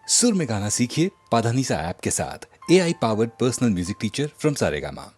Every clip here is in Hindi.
सुर में गाना सीखिए पाधानीसा ऐप के साथ। AI powered personal music teacher from Saregama.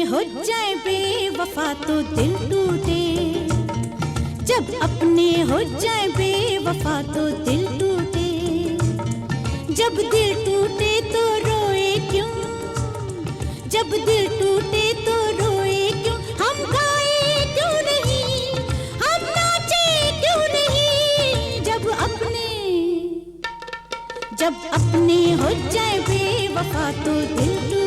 हो जाए बेवफा तो दिल टूटे, जब अपने हो जाए बेवफा तो दिल टूटे, जब दिल टूटे तो रोए क्यों, जब दिल टूटे तो रोए क्यों, हम गाए क्यों नहीं, हम नाचे क्यों नहीं, जब अपने हो जाए बेवफा तो दिल टूटे।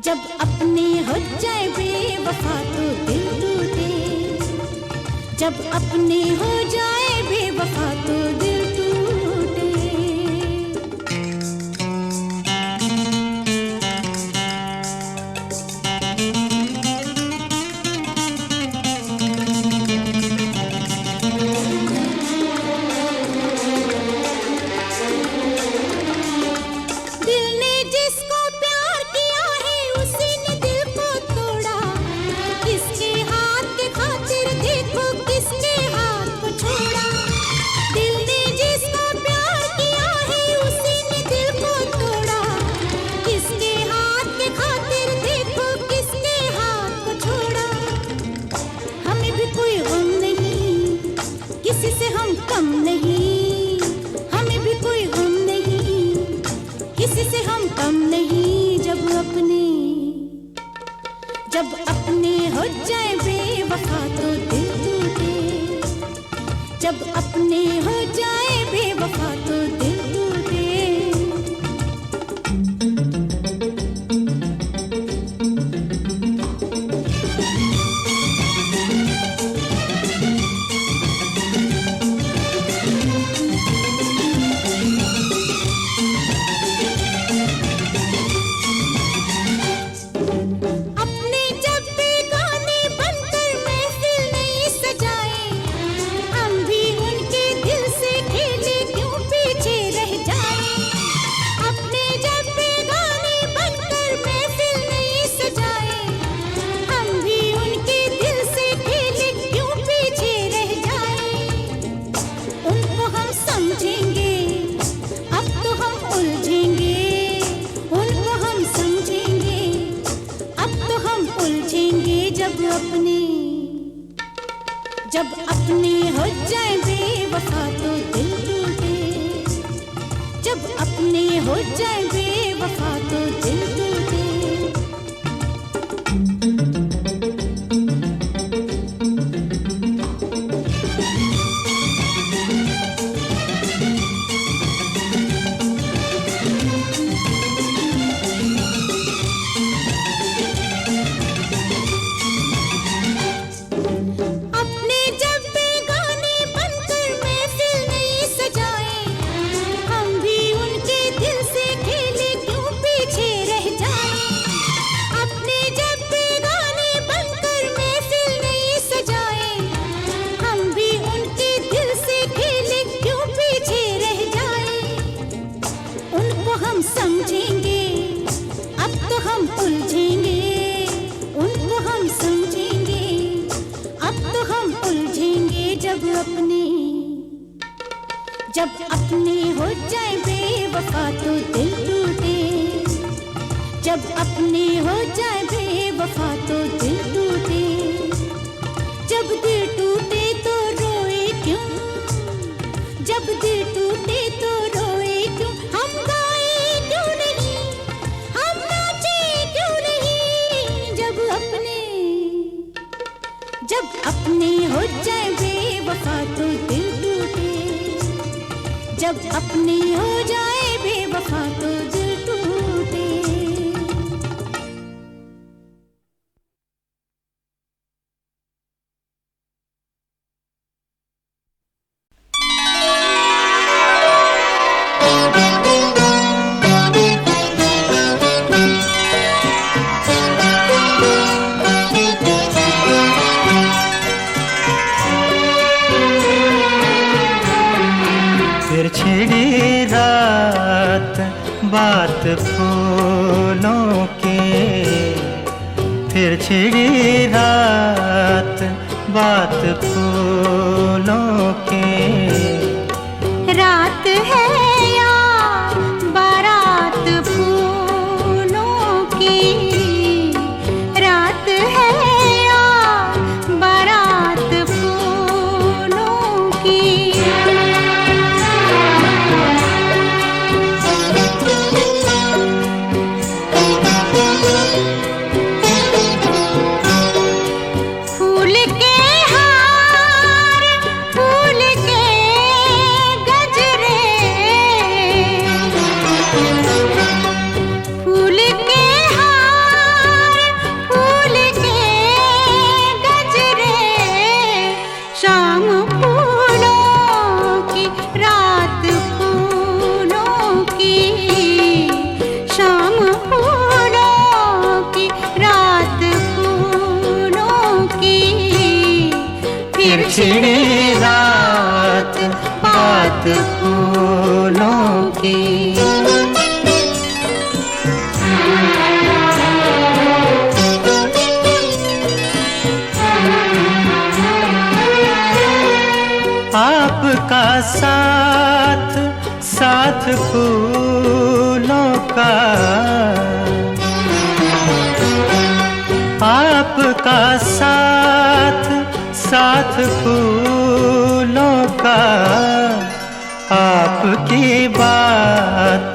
जब अपने हो जाए बेवफा तो दिल टूटे, जब अपने हो जाए बेवफा तो दिल टूटे। जब अपने हो जाए बेवफा तो दिल टूटे, जब अपने हो जाए बेवफा तो दिल टूटे। जब अपने हो जाए बेवफा तो दिल टूटे, जब अपने हो जाए बेवफा तो दिल टूटे। समझेंगे अब तो हम उलझेंगे, उनको हम समझेंगे अब तो हम उलझेंगे। जब अपने हो जाए बेवफा तो दिल टूटे, जब अपने हो जाए बेवफा तो दिल टूटे, जब दिल टूटे तो रोए क्यों, जब दिल टूटे तो रोए क्यों, हम गाए क्यों नहीं, हम नाचे जब अपने हो जाए बेवफा तो दिल टूटे, जब अपने हो जाए बेवफा तो दिल टूटे। फिर छिड़ी रात बात फूलों की, फिर छिड़ी रात बात फूलों की। रात है या बारात फूलों की, रात है या बारात फूलों की। फूल के हार, फूल के गजरे, फूल के हार, फूल के गजरे। शाम फूलों की, रात फूलों की, शाम फूलों की, रात फूलों की। फिर छिड़ी रात बात फूलों की। आपका साथ साथ फूलों का, आपका साथ साथ फूलों का। आपकी बात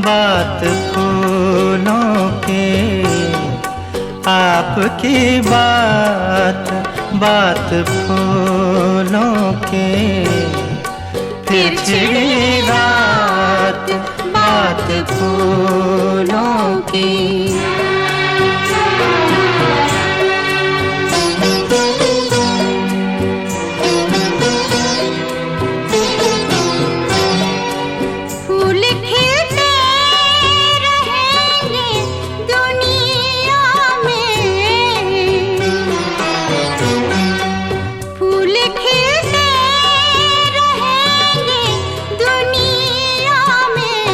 बात फूलों की, आपकी बात बात फूलों की। फिर छिड़ी रात बात फूलों की। फूल खिलते रहेंगे दुनिया में, फूल खिलते रहेंगे दुनिया में।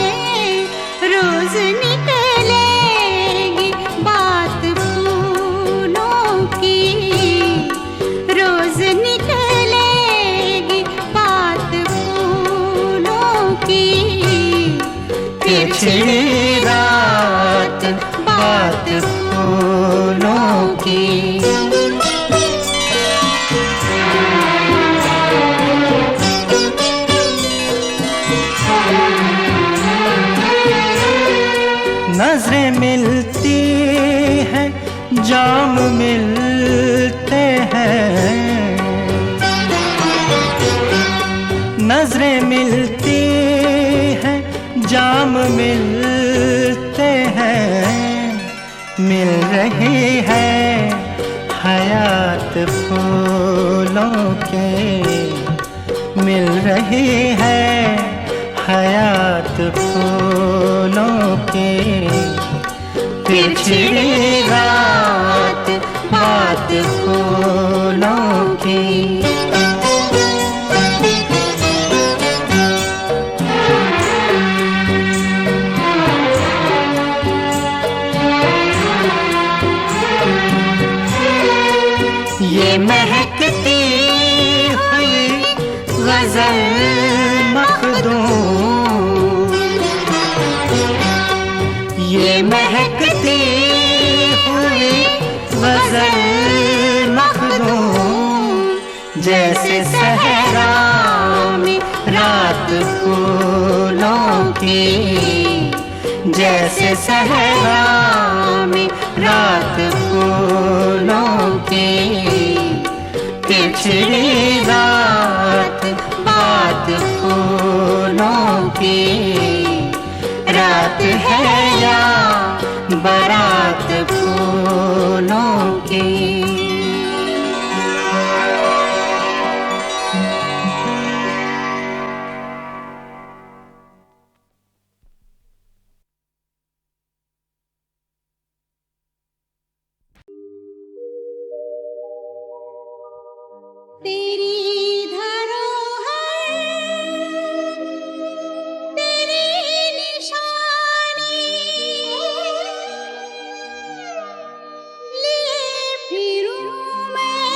रोज निकलेगी बात फूलों की, रोज निकलेगी बात फूलों की। फिर छिड़ी रात बात फूलों की। नजरें मिलती हैं, जाम मिलते हैं। नजरें मिलती हैं, जाम मिलते हैं। मिल रही है हयात फूलों के, मिल रही है हयात फूलों के। फिर छिड़ी रात बात फूलों की। ये महकती हुई गजल मखदूम, ये महकती हुई गजल मखदूम। जैसे सहरा में रात फूलों की, जैसे सहरा में रात फूलों की। बिछड़ी रात बात फूलों की, रात है या बारात फूलों की। तेरी धरोहर तेरी निशानी लिए फिरूं मैं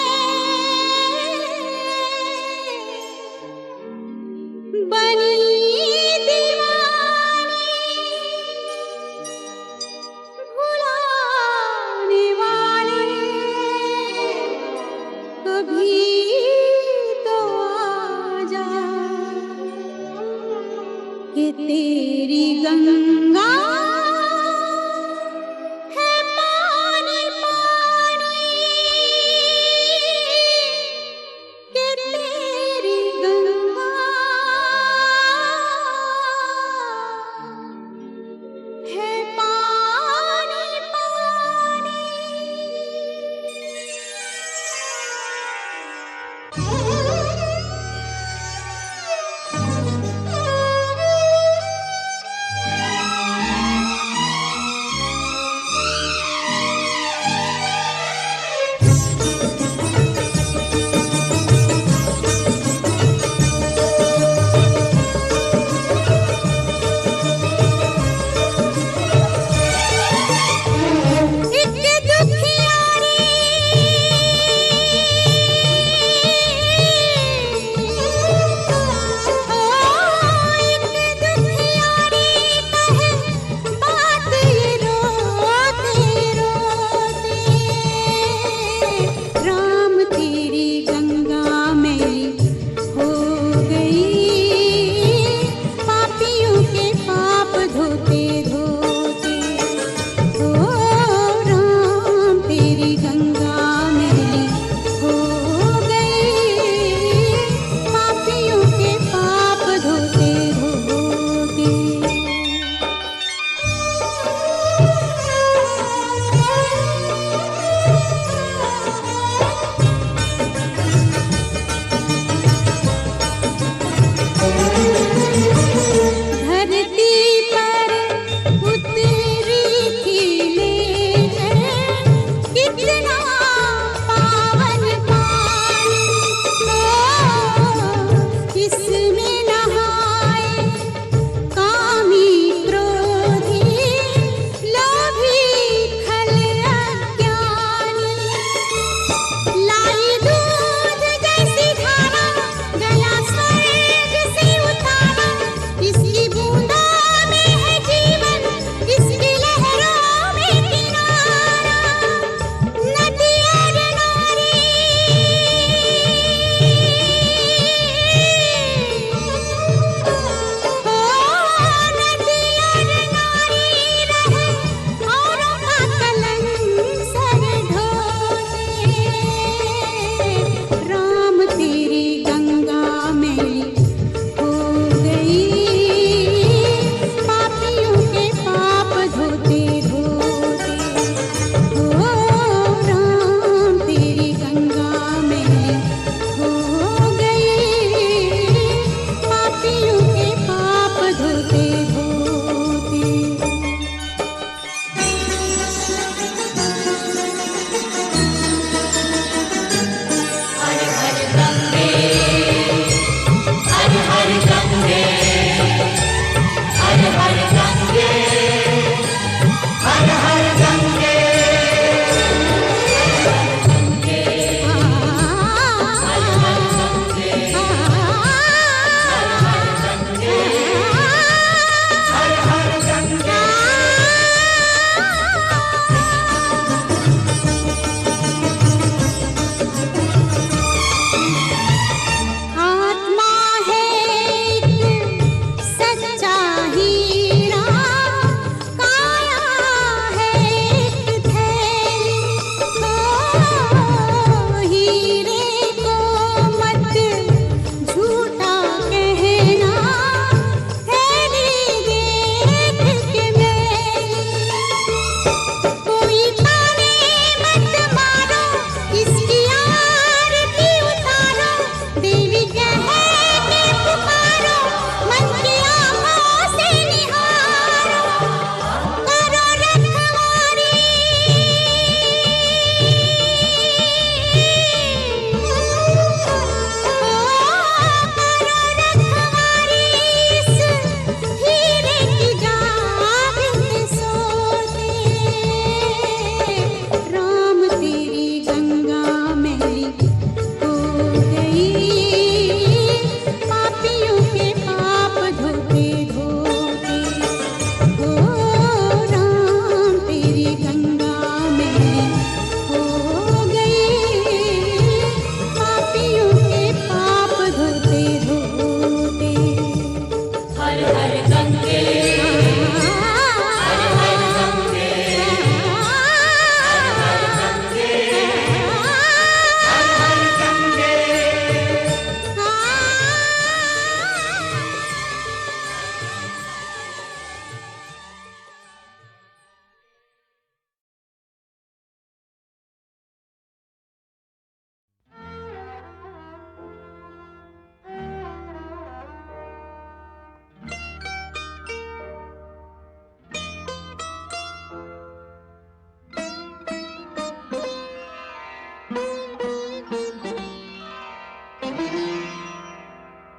बनी दीवानी भुलाने वाले कभी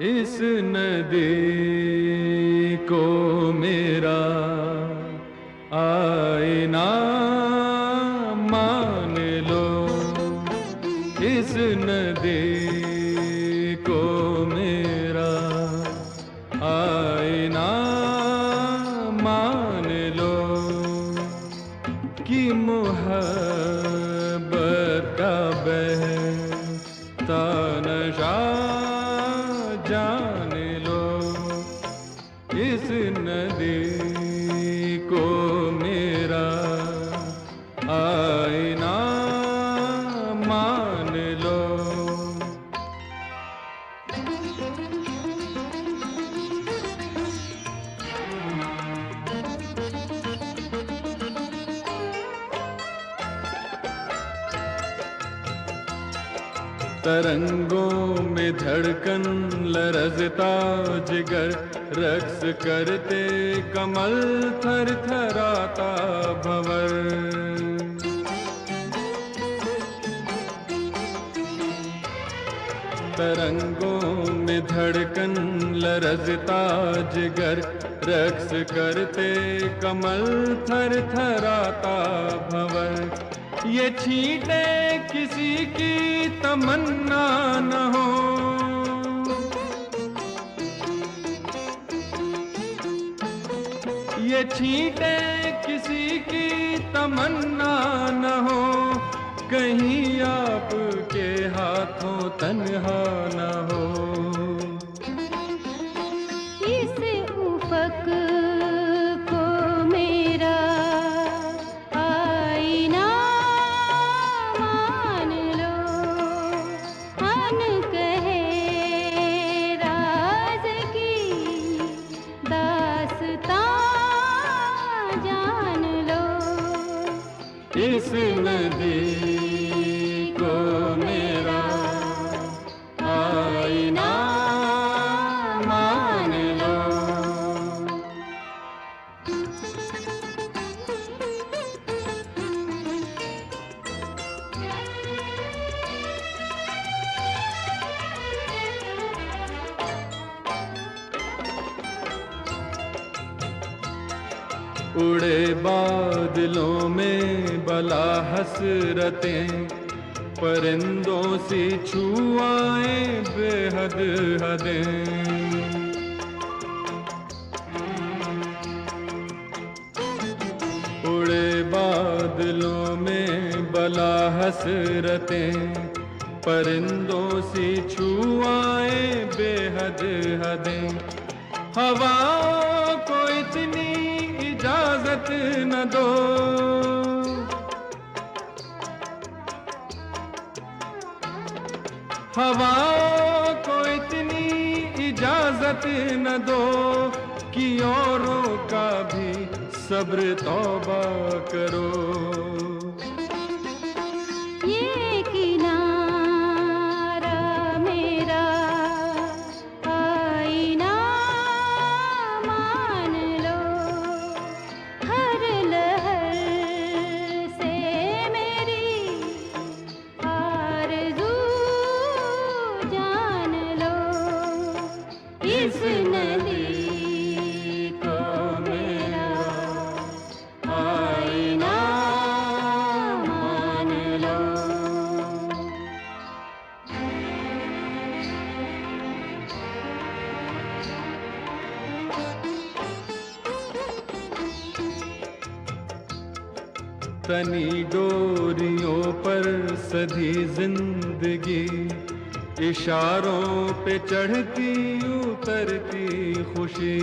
इस नदी को मेरा आईना मान लो, इस नदी को मेरा आईना मान लो कि मोहब्बत का बहता नशा जान लो, इस नदी को मेरा आईना मान लो। तरंगों में धड़कन लरजता जिगर, रक्स करते कमल थर थराता भंवर। तरंगों में धड़कन लरजता जिगर, रक्स करते कमल थर थराता भंवर। ये छींटे किसी की तमन्ना न हो, ये छींटे किसी की तमन्ना न हो, कहीं आपके हाथों तन्हा न हो। इस उफक को मेरा आईना मान लो, अनकहे राज की दास्तां जान लो, इस नदी को मेरा आईना मान लो। उड़े बादलों में बला हसरतें, परिंदों सी छुआए बेहद हदें। उड़े बादलों में बला हसरतें, परिंदों सी छुआए बेहद हदें। हवाओं को इतनी इजाजत न दो, हवाओं को इतनी इजाजत न दो कि औरों का भी सब्र तौबा करो। ये किनारा मेरा आईना मान लो, हर लहर से मेरी आरज़ू जान लो, इस नदी को मेरा आईना मान लो। तनी डोरियों पर सधी जिंदगी, इशारों पे चढ़ती उतरती खुशी।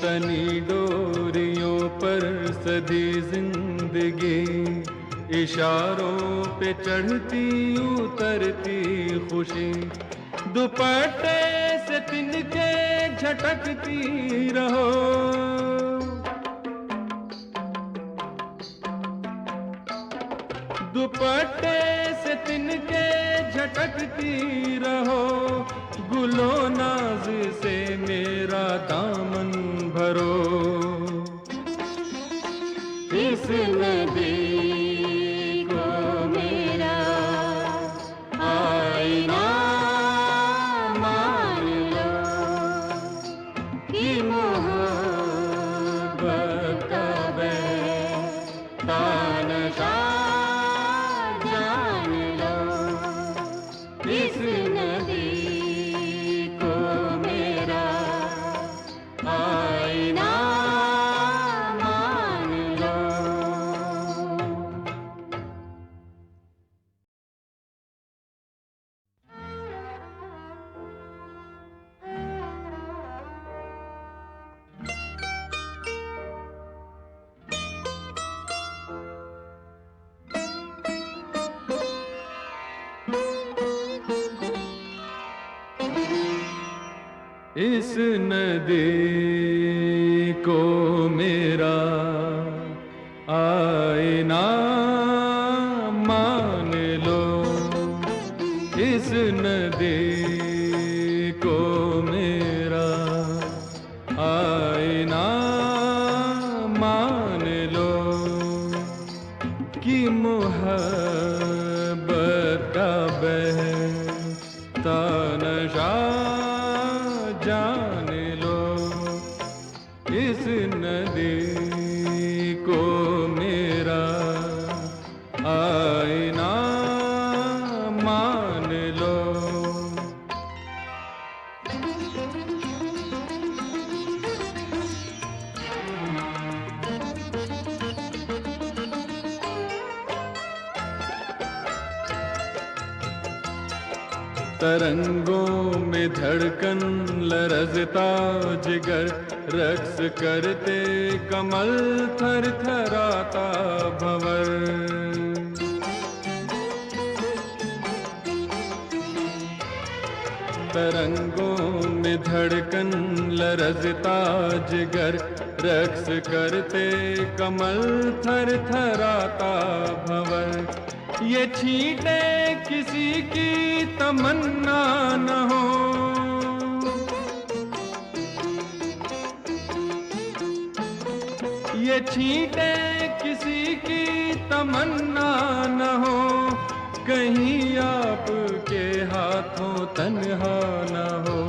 तनी डोरियों पर सधी जिंदगी, इशारों पे चढ़ती उतरती खुशी। दुपट्टे से तिनके झटकती रहो, दुपट्टे से तिनके झटकती रहो। गुलो नाज से मेरा दामन भरो, इस नदी को मेरा मोहब्बत का बहता नशा जान लो इस नदी को मेरा आईना मान लो। इस नदी को मेरा आईना मान लो इस नदी को मेरा आईना मान लो कि मोहब्बत का बहता नशा जान लो इस नदी को मेरा आईना मान लो। तरंगों में धड़कन लरजता जिगर रक्स करते कमल थर थराता भंवर। तरंगों में धड़कन लरजता जिगर रक्स करते कमल थर थराता भंवर। ये छींटे किसी की तमन्ना न हो ये छींटे किसी की तमन्ना न हो कहीं आपके हाथों तन्हा न हो।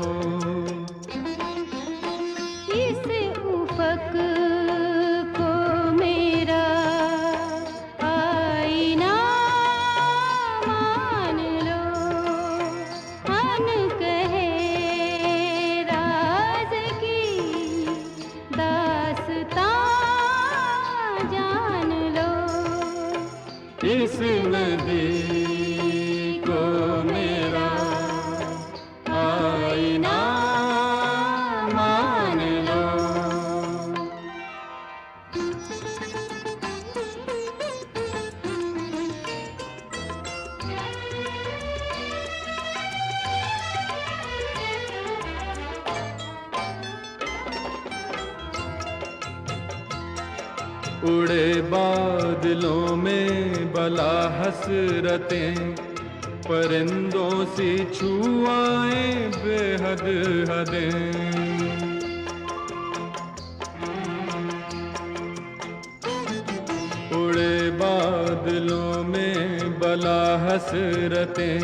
इस उफक को मेरा आईना मान लो अन कहे राज की दास्तां जान लो इस नदी को मेरा आईना मान लो। उड़े बादलों में बला हसरतें परिंदों सी छुआए बेहद हदें। उड़े बादलों में बला हसरतें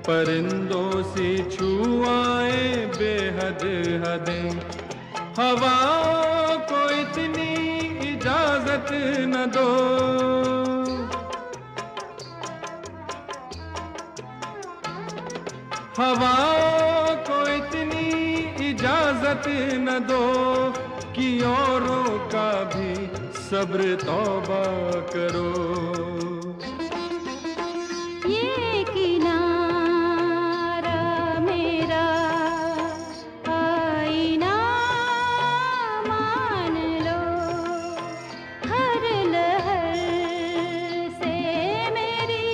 परिंदों सी छुआए बेहद हदें। हवाओं को इतनी इजाजत न दो हवाओं को इतनी इजाजत न दो कि औरों का भी सब्र तौबा करो। ये किनारा मेरा आईना मान लो हर लहर से मेरी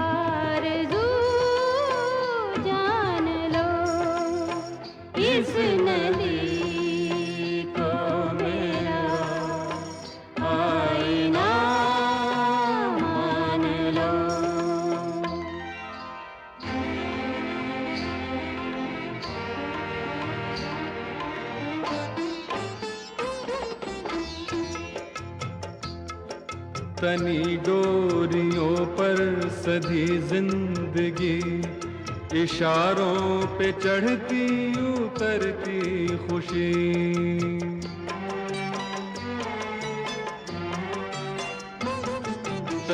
आरज़ू जान लो इस नदी को मेरा आईना मान लो। तनी डोरियों पर सधी जिंदगी इशारों पे चढ़ती उतरती खुशी।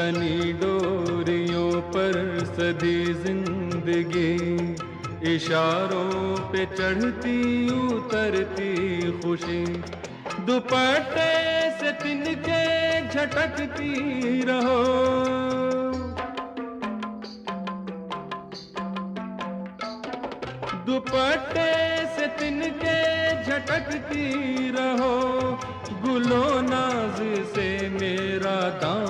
तनी डोरियों पर सधी जिंदगी, इशारों पे चढ़ती उतरती खुशी, दुपट्टे से तिनके झटकती रहो, दुपट्टे से तिनके झटकती रहो, गुलो नाज से मेरा दामन